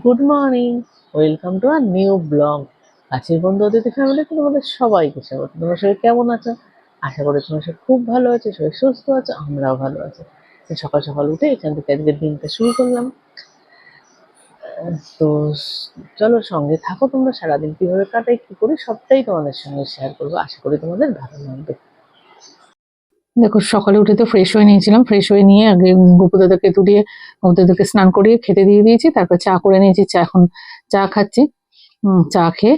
Good morning, welcome to our new blog. কাছের বন্ধু অতিথি ফ্যামিলিতে তোমাদের সবাইকে স্বাগত। তোমরা সবাই কেমন আছো? আশা করি তোমরা সবাই খুব ভালো আছো, সবাই সুস্থ আছো, আমরাও ভালো আছি। তো সকাল সকাল উঠে এখান থেকে আজকের দিনটা শুরু করলাম। তো চলো সঙ্গে থাকো, তোমরা সারাদিন কিভাবে কাটাই কি করি সবটাই তোমাদের সঙ্গে শেয়ার করবো। আশা করি তোমাদের ভালো লাগবে। দেখো, সকালে উঠে তো ফ্রেশ হয়ে নিয়েছিলাম। ফ্রেশ হয়ে নিয়ে আগে গোপুদাদাকে তুলিয়ে গোপুদাদাকে স্নান করিয়ে খেতে দিয়ে দিয়েছি। তারপর চা করে নিয়েছি, এখন চা খাচ্ছি। চা খেয়ে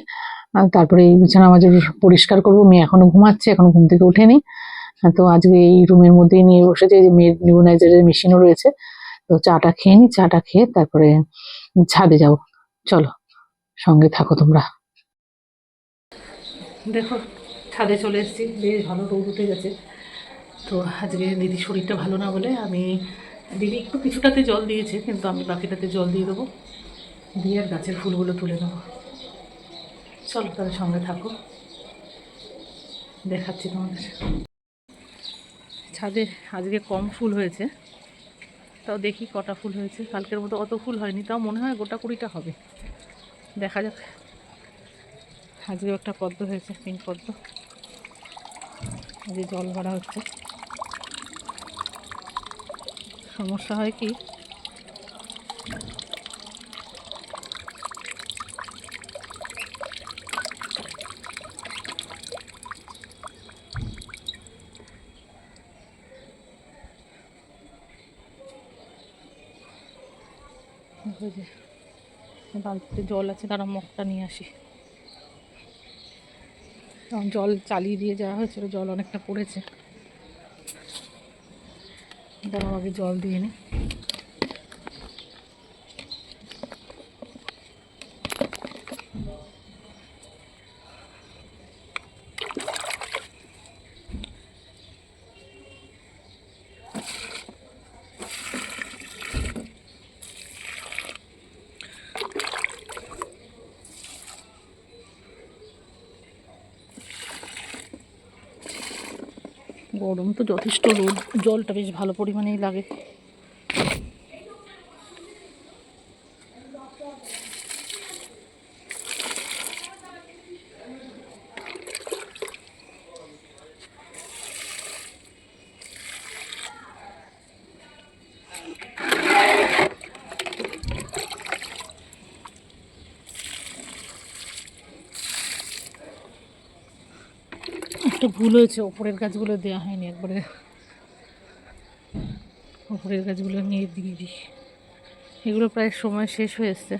তারপরে এই বিছানা মাঝে পরিষ্কার করবো। মেয়ে এখনো ঘুমাচ্ছে, এখনো ঘুম থেকে ওঠেনি। তো আজকে এই রুমের মধ্যেই নিয়ে বসেছে, এই যে মেয়ের নিউবনাইজারের মেশিনও রয়েছে। তো চাটা খেয়ে নি, চাটা খেয়ে তারপরে ছাদে যাবো। চলো সঙ্গে থাকো তোমরা। দেখো, ছাদে চলে এসেছি, বেশ ভালো রোদ উঠে গেছে। তো আজকে দিদির শরীরটা ভালো না বলে দিদি একটু কিছুটাতে জল দিয়েছে, কিন্তু আমি বাকিটাতে জল দিয়ে দেবো, দিয়ে আর গাছের ফুলগুলো তুলে নেবো। চলো তাহলে সঙ্গে থাকো, দেখাচ্ছি তোমাদের। ছাদে আজকে কম ফুল হয়েছে, তাও দেখি কটা ফুল হয়েছে। কালকের মতো অত ফুল হয়নি, তাও মনে হয় গোটা 20টা হবে, দেখা যাক। আজকেও একটা পদ্ম হয়েছে, পিঙ্ক পদ্ম। আজকে জল ভরা হচ্ছে। সমস্যা হয় কি, বালতিতে জল আছে, তারা মগটা নিয়ে আসি। জল চালিয়ে দিয়ে যাওয়া হয়েছিল, জল অনেকটা পড়েছে, তারা আগে জল দিয়ে নি। গরম তো যথেষ্ট, রোদ, জলটা বেশ ভালো পরিমাণেই লাগে। একটা ভুল হয়েছে, ওপরের গাছগুলো দেওয়া হয়নি, একবারে ওপরের গাছগুলো নিয়ে দিয়ে দিই। এগুলো প্রায় সময় শেষ হয়ে এসছে।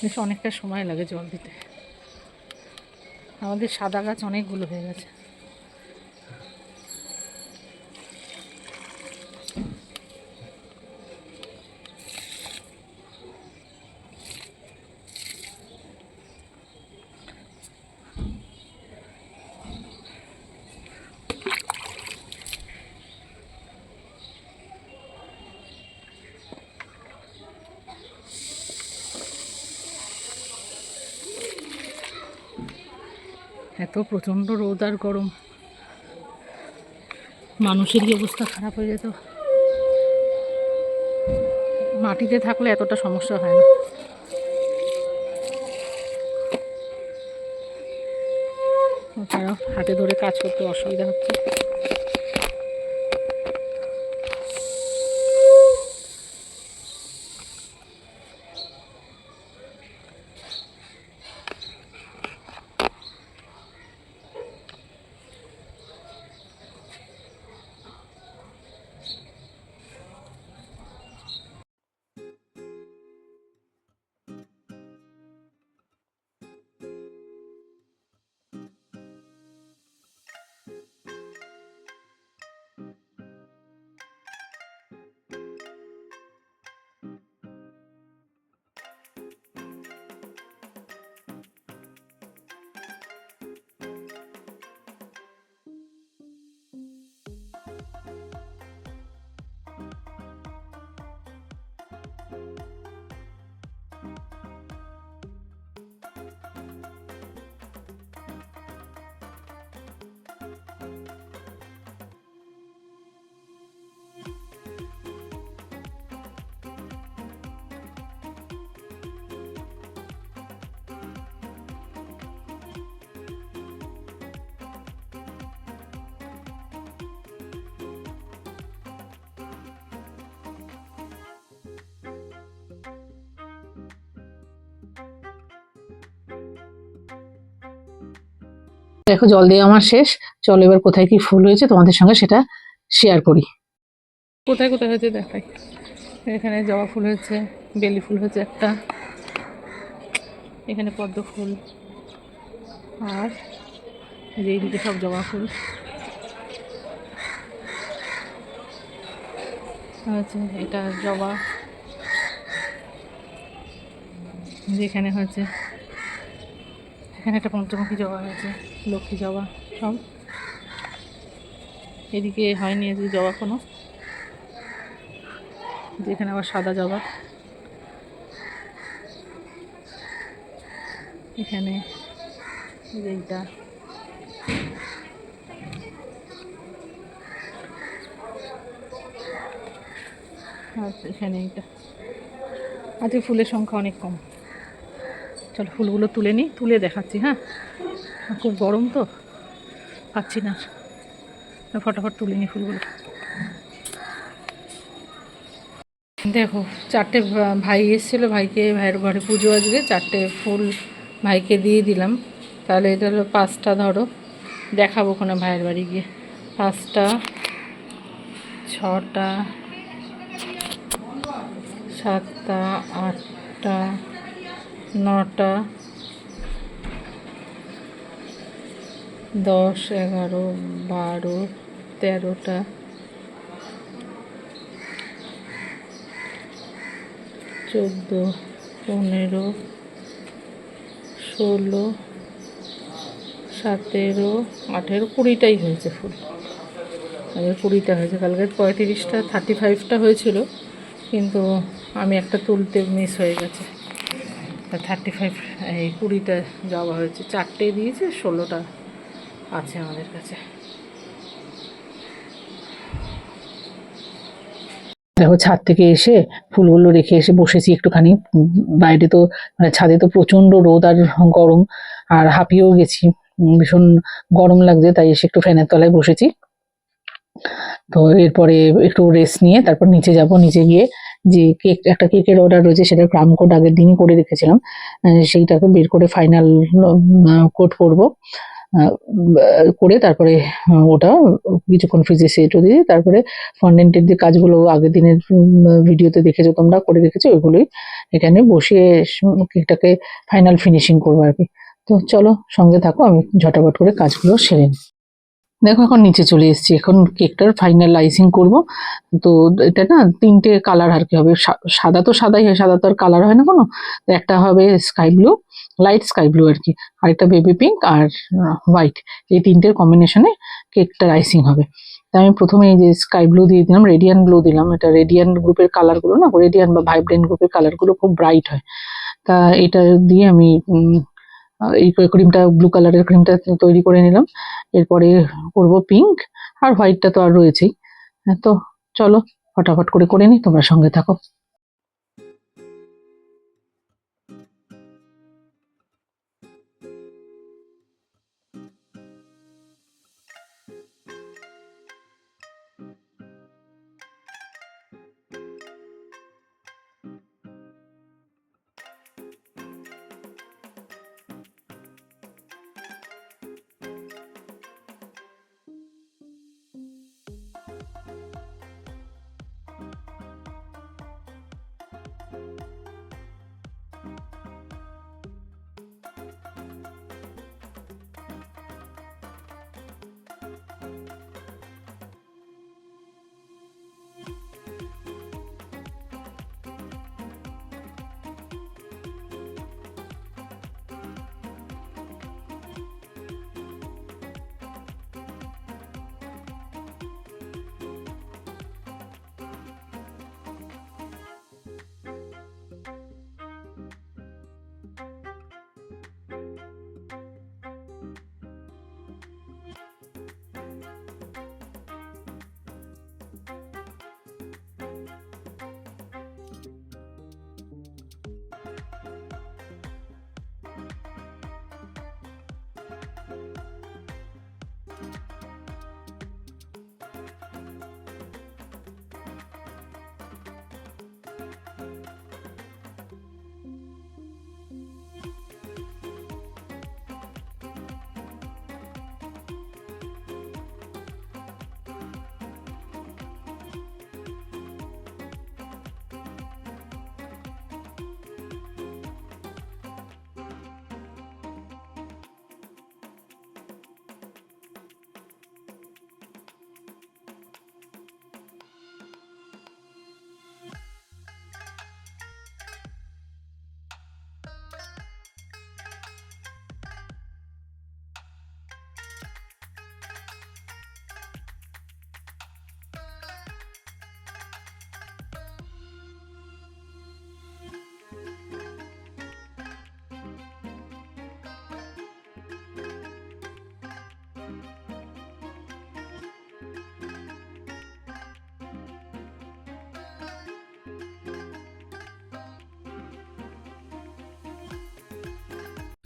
বেশ অনেকটা সময় লাগে জল দিতে। আমাদের সাদা গাছ অনেকগুলো হয়ে গেছে। এত প্রচণ্ড রোদ আর গরম, মানুষেরই অবস্থা খারাপ হয়ে যেত। মাটিতে থাকলে এতটা সমস্যা হয় না। তারা হাতে ধরে কাজ করতে অসুবিধা হচ্ছে। দেখো জল দিয়ে আমার শেষ। চলো এবার কোথায় কি ফুল হয়েছে তোমাদের সঙ্গে সেটা শেয়ার করি। কোথায় কোথায় হয়েছে দেখাই। এখানে জবা ফুল হয়েছে, বেলি ফুল হয়েছে একটা, এখানে পদ্ম ফুল, আর এইদিকে সব জবা ফুল হয়েছে। এটা জবা, যেখানে হয়েছে এখানে একটা পঞ্চমুখী জবা হয়েছে, লক্ষ্মী জবা সব। এদিকে হয়নি আজকে জবা কোনো, যেখানে আবার সাদা জবা, এখানে এইটা, আর এখানে এইটা। আজকে ফুলের সংখ্যা অনেক কম। চলো ফুলগুলো তুলে নিই, তুলে দেখাচ্ছি। হ্যাঁ, খুব গরম তো পাচ্ছি না, ফটাফট তুলে নিই ফুলগুলো। দেখো চারটে ভাই এসেছিলো, ভাইয়ের ঘরে পুজো আজকে, চারটে ফুল ভাইকে দিয়ে দিলাম। তাহলে এটা হলো 5টা, ধরো দেখাবো ওখানে ভাইয়ের বাড়ি গিয়ে। 5টা, 6টা, 7টা, 8টা, 9টা, 10, 11, 12, 13টা, 14, 15, 16, 17, 18, 20টাই হয়েছে ফুল। আজকে 20টা হয়েছে, কালকে 35টা 35টা হয়েছিল, কিন্তু আমি একটা তুলতে মিস হয়ে গেছে। 35 এই 20টা জবা হয়েছে, 4টে দিয়েছে, 16টা আছে আমাদের কাছে। দেখো ছাদ থেকে এসে ফুলগুলো রেখে এসে বসেছি একটুখানি। বাইরে তো মানে ছাদে তো প্রচন্ড রোদ আর গরম, আর হাঁপিয়েও গেছি, ভীষণ গরম লাগছে, তাই এসে একটু ফ্যানের তলায় বসেছি। তো এরপরে একটু রেস্ট নিয়ে তারপর নিচে যাব। নিচে গিয়ে যে একটা কেকের অর্ডার রয়েছে, সেটার ক্রাম কোড আগের দিনই করে রেখেছিলাম, সেইটাকে বের করে ফাইনাল কোড করবো। করে তারপরে ওটা কিছুক্ষণ ফ্রিজে সেটও দিয়ে তারপরে ফন্ডেন্টের যে কাজগুলো আগের দিনের ভিডিওতে দেখেছো তোমরা, করে রেখেছো, ওইগুলোই এখানে বসিয়ে কেকটাকে ফাইনাল ফিনিশিং করবো আর কি। তো চলো সঙ্গে থাকো, আমি ঝটাপট করে কাজগুলো সেরে নিই। দেখো এখন নিচে চলে এসেছি, এখন কেকটার ফাইনাল আইসিং করব। তো এটা না 3টে কালার আর কি হবে। সাদা তো সাদাই হয়, সাদা তো আর কালার হয় না কোনো। তো একটা হবে sky blue, light sky blue আর কি, আরেকটা বেবি পিঙ্ক, আর হোয়াইট। এই 3টের কম্বিনেশনে কেকটার আইসিং হবে। তা আমি প্রথমে এই যে স্কাই ব্লু দিয়ে দিলাম, রেডিয়ান্ট ব্লু দিলাম। এটা রেডিয়ান্ট গ্রুপের কালারগুলো না, রেডিয়ান্ট বা ভাইব্রেন্ট গ্রুপের কালারগুলো খুব ব্রাইট হয়। তা এটা দিয়ে আমি এই ক্রিমটা, ব্লু কালারের ক্রিমটা তৈরি করে নিলাম। এরপরে করব পিঙ্ক, আর হোয়াইটটা তো আর রয়েছেই। তো চলো ফটাফট করে করে নিই, তোমরা সঙ্গে থাকো।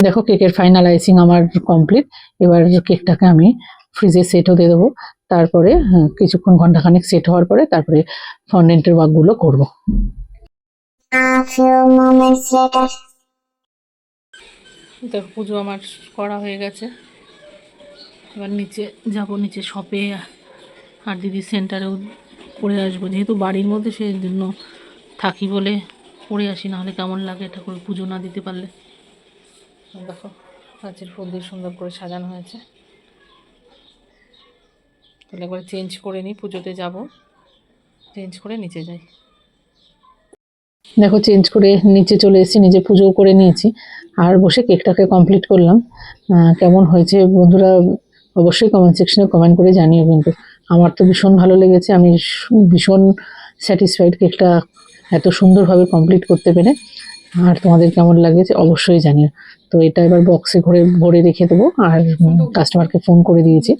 দেখো কেকের ফাইনালাইজিং আমার কমপ্লিট। এবার কেকটাকে আমি ফ্রিজে সেট হতে দেবো, তারপরে কিছুক্ষণ ঘন্টাখানেক সেট হওয়ার পরে তারপরে ফন্ডেন্টের ওয়ার্কগুলো করবো। দেখো পুজো আমার করা হয়ে গেছে। এবার নিচে যাব, নিচে শপে আর দিদি সেন্টারেও করে আসবো, যেহেতু বাড়ির মধ্যে সেই জন্য থাকি বলে করে আসি, নাহলে কেমন লাগে ঠাকুর পুজো না দিতে পারলে। দেখো গাছের ফুল দিয়ে সুন্দর করে সাজানো হয়েছে। তাহলে একবার চেঞ্জ করে নিই, পুজোতে যাব, চেঞ্জ করে নিচে যাই। দেখো চেঞ্জ করে নিচে চলে এসেছি, নিজে পুজো করে নিয়েছি আর বসে কেকটাকে কমপ্লিট করলাম। কেমন হয়েছে বন্ধুরা অবশ্যই কমেন্ট সেকশনে কমেন্ট করে জানিও। কিন্তু আমার তো ভীষণ ভালো লেগেছে, আমি ভীষণ স্যাটিসফাইড কেকটা এত সুন্দরভাবে কমপ্লিট করতে পেরে। আর তোমাদের কেমন লাগেছে অবশ্যই জানিও। তো এটা এবার বক্সে ভরে রেখে দেবো, আর কাস্টমারকে ফোন করে দিয়েছি,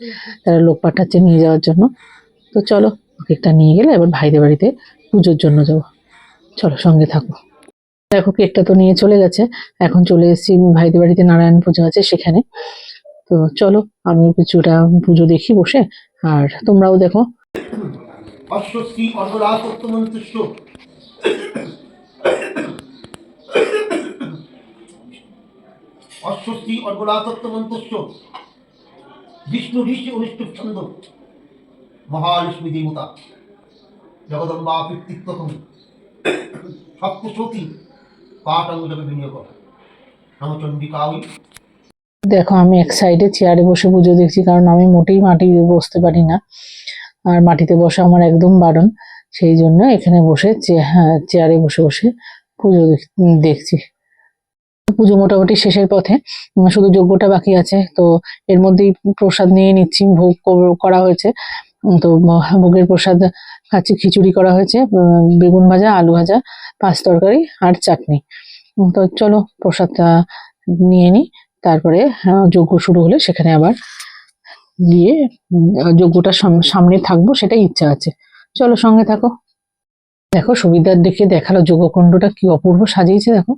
তারা লোক পাঠাচ্ছে নিয়ে যাওয়ার জন্য। তো চলো কেকটা নিয়ে গেলে এবার ভাইদের বাড়িতে পুজোর জন্য যাবো, চলো সঙ্গে থাকো। দেখো কেকটা তো নিয়ে চলে গেছে, এখন চলে এসেছি ভাইদের বাড়িতে, নারায়ণ পুজো আছে সেখানে। তো চলো আমিও কিছুটা পুজো দেখি বসে, আর তোমরাও দেখো। অশ্বশ্রী অর্ধরাসত্তমন্তুষ্ট অশ্বশ্রী অর্ধরাসত্তমন্তুষ্ট বিষ্ণু ঋষি অনুষ্ঠুপ ছন্দ মহালক্ষ্মী দেবতা জগদম্বা কীর্তিত্বকম সপ্তশতী পাটাঙ্গজপে বিনিয়োগ রামচন্দ্রিকাউই। দেখো আমি এক সাইডে চেয়ারে বসে পুজো দেখছি, কারণ আমি মোটেই মাটিতে বসতে পারি না, আর মাটিতে বসা আমার একদম বারণ। সেই জন্য এখানে বসে চেয়ারে বসে বসে পুজো দেখছি। পুজো মোটামুটি শেষের পথে, শুধু যজ্ঞটা বাকি আছে। তো এর মধ্যেই প্রসাদ নিয়ে নিচ্ছি, ভোগ করা হয়েছে। তো ভোগের প্রসাদ খাচ্ছি, খিচুড়ি করা হয়েছে, বেগুন ভাজা, আলু ভাজা, পাঁচ তরকারি আর চাটনি। তো চলো প্রসাদটা নিয়ে নিই, তারপরে যজ্ঞ শুরু হলে সেখানে আবার গিয়ে যজ্ঞটা সামনে থাকবো, সেটাই ইচ্ছা আছে। চলো সঙ্গে থাকো। দেখো সুবিধার দেখে দেখালো যজ্ঞকুণ্ডটা কি অপূর্ব সাজিয়েছে, দেখো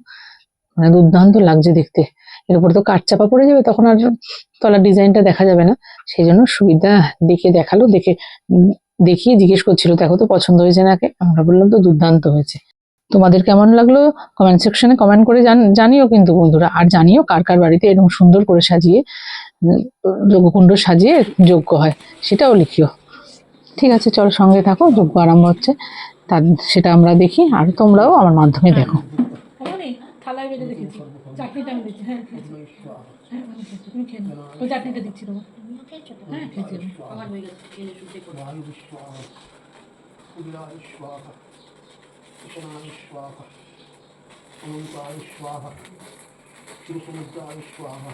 মানে দুর্দান্ত লাগছে দেখতে। এর উপরে তো কাঠ চাপা পড়ে যাবে, তখন আর তলার ডিজাইনটা দেখা যাবে না। সেই জন্য সুবিধা দেখে দেখালো, দেখিয়ে জিজ্ঞেস করছিল দেখো তো পছন্দ হয়েছে নাকি। আমরা বললাম তো দুর্দান্ত হয়েছে। তোমাদের কেমন লাগলো কমেন্ট সেকশনে কমেন্ট করে জানিও কিন্তু বন্ধুরা, আর জানিও কার কার বাড়িতে এরকম সুন্দর করে সাজিয়ে যজ্ঞকুণ্ড সাজিয়ে যজ্ঞ হয়, সেটাও লিখিও। ঠিক আছে চলো সঙ্গে থাকো, যজ্ঞ আরম্ভ হচ্ছে, তার সেটা আমরা দেখি, আর তোমরাও আমার মাধ্যমে দেখো। থালায় বেজে দেখেছি, চাটনিটা আমি দিচ্ছি। হ্যাঁ তুমি খেয়ে নাও, ওই চাটনিটা দিচ্ছি তোমার। হ্যাঁ খেয়েছি আমার হয়ে গেছে, খেয়ে শুতে করো। कृष्णाय स्वाहा अनंताय स्वाहा चिरसमुद्राय स्वाहा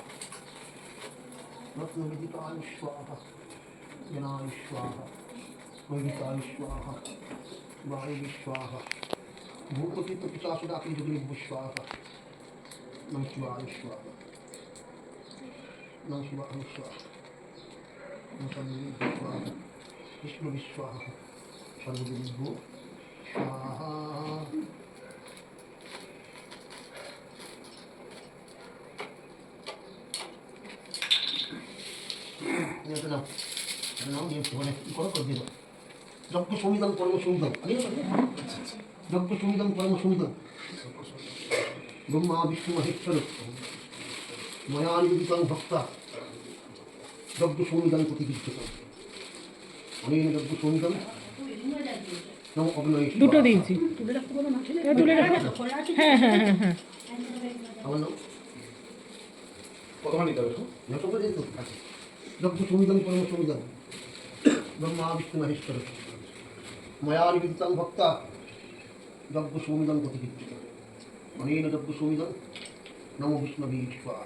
रत्नविदिताय स्वाहा जनाय स्वाहा वैदिकाय स्वाहा वायु स्वाहा भूतपितपिशाचडाकिनिजग्निभ्यो स्वाहा नमः शिवाय स्वाहा नमः शिवाय स्वाहा नमः सर्वेभ्यो स्वाहा विष्णुवे स्वाहा सर्वदेवेभ्यो स्वाहा। যজ্ঞ সমিদং কর্ম সমিদং যজ্ঞ সমিদং কর্ম সমিদং ব্রহ্মা বিষ্ণু মহেশ্বর ময়া নিবেদিতং ভক্তা যজ্ঞ সমিদং প্রতিবিদ্যতং অনেন যজ্ঞ সমিদং নম অগ্নয়ে। দুটো দিয়েছি, তুলে রাখতে বলো না, তুলে রাখো। হ্যাঁ হ্যাঁ হ্যাঁ হ্যাঁ আমার নাম কতখানি দেবে যজ্ঞ সমিদং কর্ম সমিদং ব্রহ্মা বিষ্ণু মহেশ্বর ময়া নিবেদিতং ভক্তা যজ্ঞ সমিদং প্রতিবিদ্যতং অনেন যজ্ঞ সমিদং নম বিষ্ণবে স্বাহা।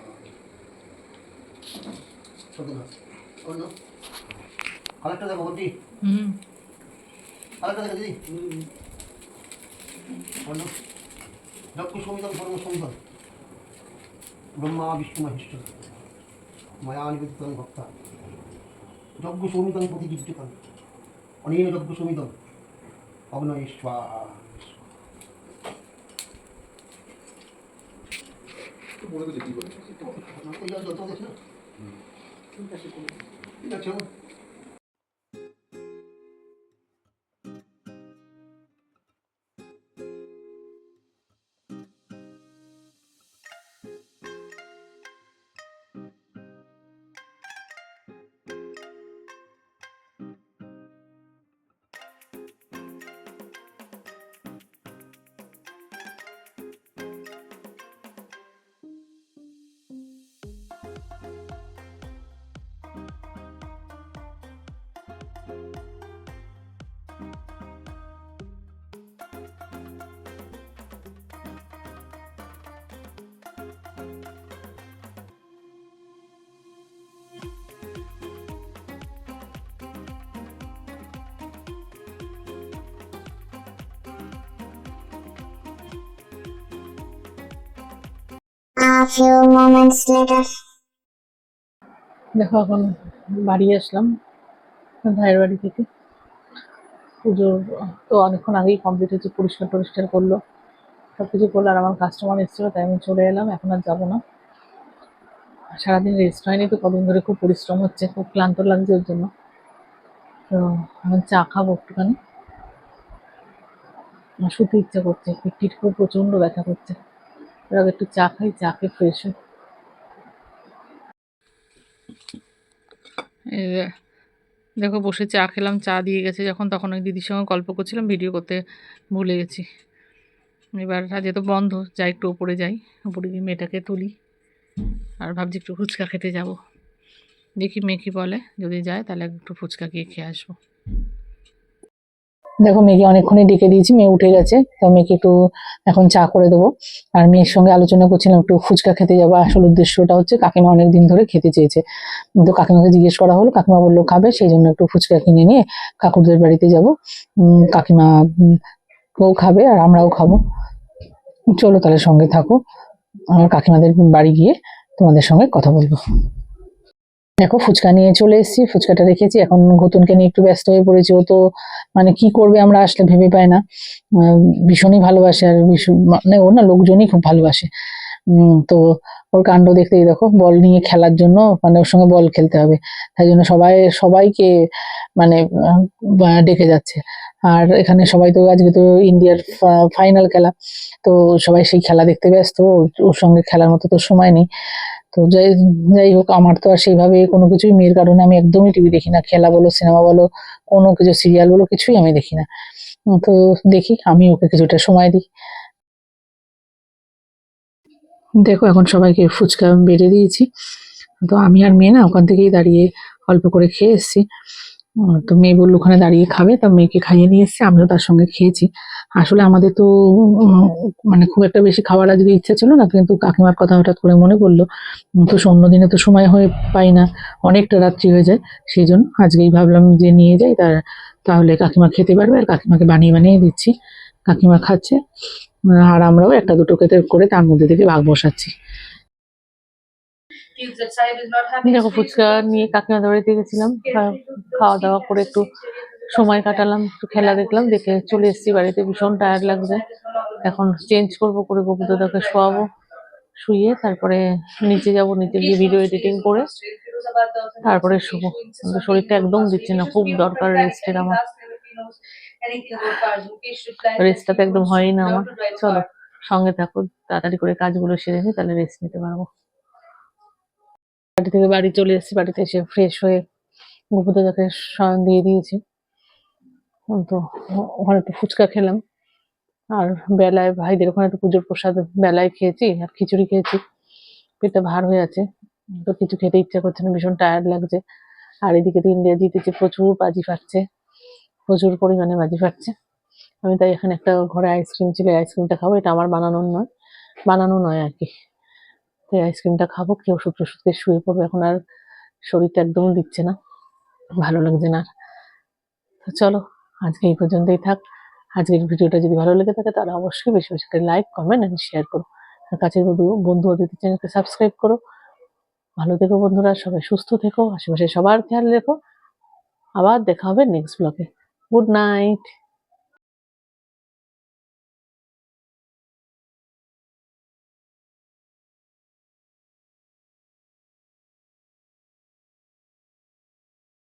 আরেকটা দেখো বলছি, আরেকটা দেখো দিদি, যজ্ঞ সমিদং কর্ম সমিদং ব্রহ্মা বিষ্ণু মহেশ্বর ময়া নিবেদিতং ভক্তা যজ্ঞ সমিদং প্রতিবিদ্যতং অনেন যজ্ঞ সমিদং অগ্নয়ে স্বাহা। বলে দেবে কি করে ওই আর যত দেখে না ঠিক আছে আমার A few moments later. দেখো এখন বাড়ি আসলাম ভাইয়ের বাড়ি থেকে। পুজোর তো অনেকক্ষণ আগেই কমপ্লিট হয়েছে, পরিষ্কার টরিষ্কার করলো, সব কিছু করলো। আর আমার কাস্টমার এসেছিলো, তাই আমি চলে এলাম, এখন আর যাবো না। সারাদিন রেস্ট হয়নি তো, কদিন ধরে খুব পরিশ্রম হচ্ছে, খুব ক্লান্ত লাগছে ওর জন্য। তো এখন চা খাবো একটুখানি, আমার শুতে ইচ্ছা করছে, পিঠ খুব প্রচণ্ড ব্যথা করছে। এবার একটু চা খাই, চা খেয়ে ফ্রেশ হই। দেখো বসে চা খেলাম, চা দিয়ে গেছে যখন, তখন ওই দিদির সঙ্গে গল্প করছিলাম, ভিডিও করতে ভুলে গেছি। এবার যেহেতু বন্ধ, যাই একটু ওপরে যাই, ওপরে গিয়ে মেয়েটাকে তুলি। আর ভাবছি একটু ফুচকা খেতে যাব, দেখি মেয়ে কি বলে, যদি যায় তাহলে একটু ফুচকা গিয়ে খেয়ে আসবো। দেখো মেয়েকে অনেকক্ষণই ডেকে দিয়েছি, মেয়ে উঠে গেছে, তো মেয়েকে একটু এখন চা করে দেবো। আর মেয়ের সঙ্গে আলোচনা করছিলাম একটু ফুচকা খেতে যাবো। আসল উদ্দেশ্যটা হচ্ছে কাকিমা অনেকদিন ধরে খেতে চেয়েছে, কিন্তু কাকিমাকে জিজ্ঞেস করা হলো, কাকিমা বললো খাবে, সেই জন্য একটু ফুচকা কিনে নিয়ে কাকুরদের বাড়িতে যাবো। কাকিমা কেউ খাবে আর আমরাও খাবো। চলো তাহলে সঙ্গে থাকো, আমার কাকিমাদের বাড়ি গিয়ে তোমাদের সঙ্গে কথা বলবো। দেখো ফুচকা নিয়ে চলে এসেছি, ফুচকাটা রেখেছি, এখন ঘতুনকে নিয়ে একটু ব্যস্ত হয়ে পড়েছি। ও তো মানে কি করবে আমরা আসলে ভেবে পায় না, ভীষণই ভালোবাসে, আর ভীষণ মানে ওর না লোকজনই খুব ভালোবাসে। তো ওর কাণ্ড দেখতেই দেখো, বল নিয়ে খেলার জন্য মানে ওর সঙ্গে বল খেলতে হবে, তাই জন্য সবাইকে মানে ডেকে যাচ্ছে। আর এখানে সবাই তো আজকে তো ইন্ডিয়ার ফাইনাল খেলা, তো সবাই সেই খেলা দেখতে ব্যস্ত, ওর সঙ্গে খেলার মতো তো সময় নেই। তো যাই হোক, আমার তো আর সেইভাবে কোনো কিছুই, মেয়ের কারণে আমি একদমই টিভি দেখি না, খেলা বলো সিনেমা বলো কোনো কিছু, সিরিয়াল বলো, কিছুই আমি দেখি না। তো দেখি আমি ওকে কিছুটা সময় দিই। দেখো এখন সবাইকে ফুচকা বেড়ে দিয়েছি, তো আমি আর মেয়ে না ওখান থেকেই দাঁড়িয়ে অল্প করে খেয়ে এসেছি। তো মেয়ে বললো ওখানে দাঁড়িয়ে খাবে, তা মেয়েকে খাইয়ে নিয়ে এসেছি, আমিও তার সঙ্গে খেয়েছি। আসলে আমাদের তো মানে খুব একটা বেশি খাওয়ার আজকে ইচ্ছা ছিল না, কিন্তু কাকিমার কথা হঠাৎ করে মনে পড়লো। তো অন্য দিনে তো সময় হয়ে পাই না, অনেকটা রাত্রি হয়ে যায়, সেই জন্য আজকেই ভাবলাম যে নিয়ে যাই, তাহলে কাকিমা খেতে পারবে। আর কাকিমাকে বানিয়ে বানিয়ে দিচ্ছি, কাকিমা খাচ্ছে, আর আমরাও একটা দুটো খেতে করে তার মধ্যে থেকে ভাগ বসাচ্ছি। দেখো ফুচকা নিয়ে কাকিমাদের বাড়িতে গেছিলাম, খাওয়া দাওয়া করে একটু সময় কাটালাম, একটু খেলা দেখলাম, দেখে চলে এসেছি বাড়িতে, ভীষণ টায়ার্ড লাগছে। এখন চেঞ্জ করবো, করে গোপুদাদাকে শোয়াবো, শুইয়ে তারপরে নিচে যাব, নিচে গিয়ে ভিডিও এডিটিং করে তারপরে শুবো। কিন্তু শরীরটা একদম দিচ্ছে না, খুব দরকার রেস্টের আমার, রেস্টটা তো একদম হয়ই না আমার। চলো সঙ্গে থাকো, তাড়াতাড়ি করে কাজগুলো সেরে নিই, তাহলে রেস্ট নিতে পারবো। বাড়ি থেকে বাড়ি চলে এসেছি, বাড়িতে এসে ফ্রেশ হয়ে গোপুদাদাকে শয়ন দিয়ে দিয়েছি। তো ওখানে একটু ফুচকা খেলাম, আর বেলায় ভাইদের ওখানে একটু পুজোর প্রসাদ বেলায় খেয়েছি, আর খিচুড়ি খেয়েছি, পেটটা ভার হয়ে আছে, তো কিছু খেতে ইচ্ছা করছে না, ভীষণ টায়ার্ড লাগছে। আর এদিকে তো ইন্ডিয়া জিতেছে, প্রচুর বাজি ফাটছে, প্রচুর পরিমাণে বাজি ফাটছে। আমি তাই এখানে একটা ঘরে আইসক্রিম ছিল, আইসক্রিমটা খাবো, এটা আমার বানানো নয় আর কি। তো আইসক্রিমটা খাবো, খেয়ে ওষুধ টষুধ খেয়ে শুয়ে পড়বো। এখন আর শরীরটা একদম দিচ্ছে না, ভালো লাগছে না। তো চলো আজকে এই পর্যন্তই থাক। আজকের ভিডিওটা যদি ভালো লেগে থাকে তাহলে অবশ্যই বেশি বেশি করে লাইক, কমেন্ট এন্ড শেয়ার করো। আর কাছের বন্ধু অতিথি চ্যানেলকে সাবস্ক্রাইব করো। ভালো থেকো বন্ধুরা, সবাই সুস্থ থেকো, আশেপাশে সবার খেয়াল রেখো। আবার দেখা হবে নেক্সট ব্লগে। Good night.